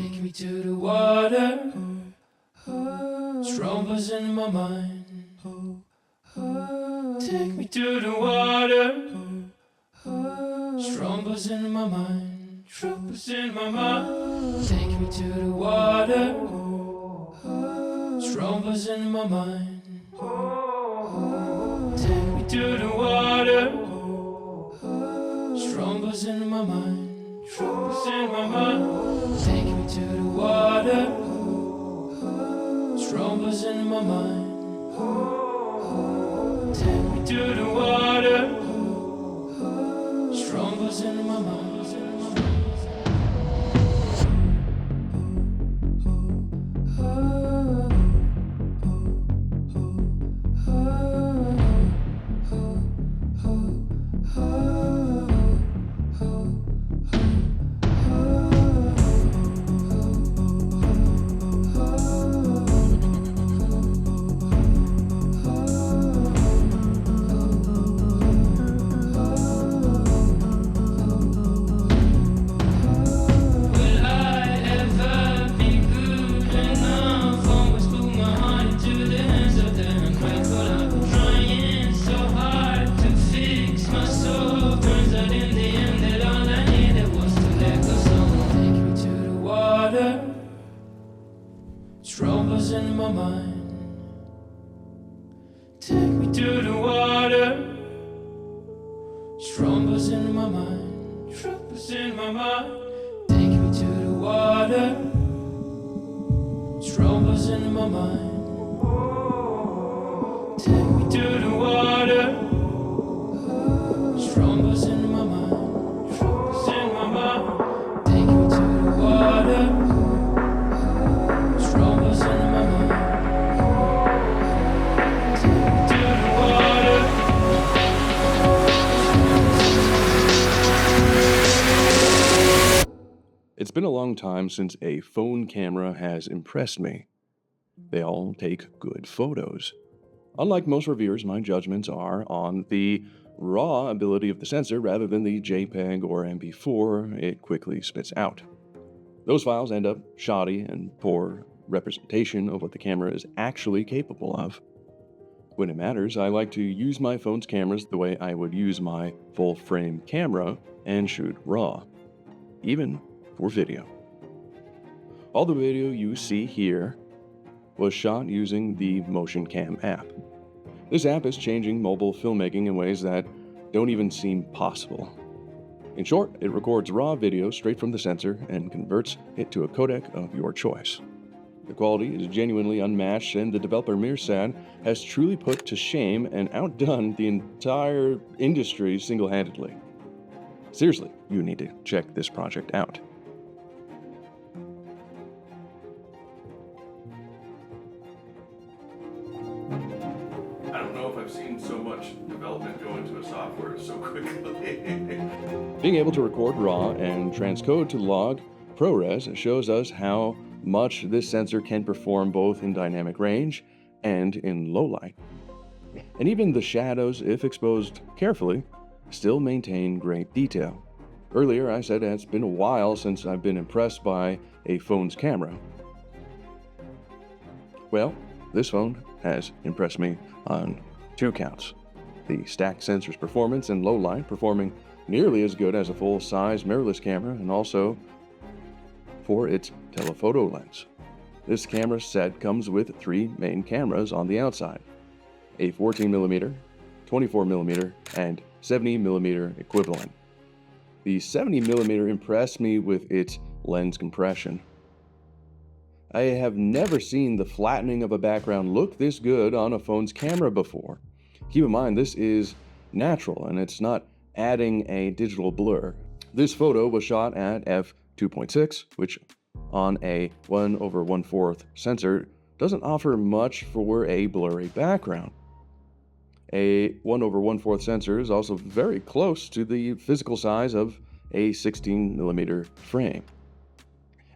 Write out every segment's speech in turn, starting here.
Take me to the water. Strong buzz in my mind. Take me to the water. Strong buzz in my mind. Strong buzz in my mind. Take me to the water. Strong buzz in my mind. Take me to the water. Strong buzz in my mind. Strong buzz in my mind. Take me to the water. Strong buzz in my mind. Take me to the water. Strong buzz in my mind. Strong buzz in my mind. Take me to the water. Strong buzz in my mind. Strong buzz in my mind. Take me to the water. Strong buzz in my mind. Take me to the water. Strong buzz in my mind. Strong buzz in my mind. Take me to the water. It's been a long time since a phone camera has impressed me. They all take good photos. Unlike most reviewers, my judgments are on the raw ability of the sensor rather than the JPEG or MP4 it quickly spits out. Those files end up shoddy and poor representation of what the camera is actually capable of. When it matters, I like to use my phone's cameras the way I would use my full-frame camera and shoot raw, even for video. All the video you see here was shot using the Motion Cam app. This app is changing mobile filmmaking in ways that don't even seem possible. In short, it records raw video straight from the sensor and converts it to a codec of your choice. The quality is genuinely unmatched, and the developer Mirsad has truly put to shame and outdone the entire industry single-handedly. Seriously, you need to check this project out. I don't know if I've seen so much development go into a software so quickly. Being able to record RAW and transcode to log ProRes shows us how much this sensor can perform both in dynamic range and in low light. And even the shadows, if exposed carefully, still maintain great detail. Earlier I said it's been a while since I've been impressed by a phone's camera. Well, this phone has impressed me on two counts. The stacked sensor's performance in low light, performing nearly as good as a full-size mirrorless camera, and also for its telephoto lens. This camera set comes with three main cameras on the outside: a 14mm, 24mm, and 70mm equivalent. The 70mm impressed me with its lens compression. I have never seen the flattening of a background look this good on a phone's camera before. Keep in mind, this is natural and it's not adding a digital blur. This photo was shot at f2.6, which on a 1/1/4 sensor doesn't offer much for a blurry background. A 1/1/4 sensor is also very close to the physical size of a 16mm frame.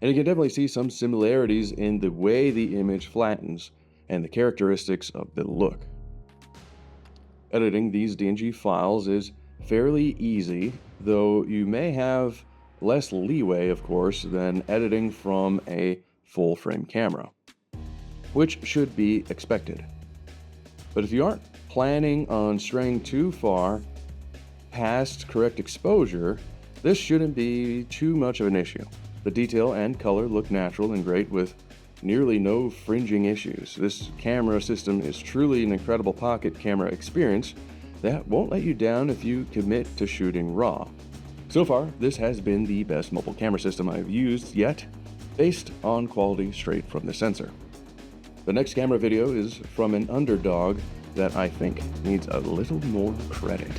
And you can definitely see some similarities in the way the image flattens and the characteristics of the look. Editing these DNG files is fairly easy, though you may have less leeway, of course, than editing from a full-frame camera, which should be expected. But if you aren't planning on straying too far past correct exposure, this shouldn't be too much of an issue. The detail and color look natural and great with nearly no fringing issues. This camera system is truly an incredible pocket camera experience that won't let you down if you commit to shooting raw. So far, this has been the best mobile camera system I've used yet, based on quality straight from the sensor. The next camera video is from an underdog that I think needs a little more credit.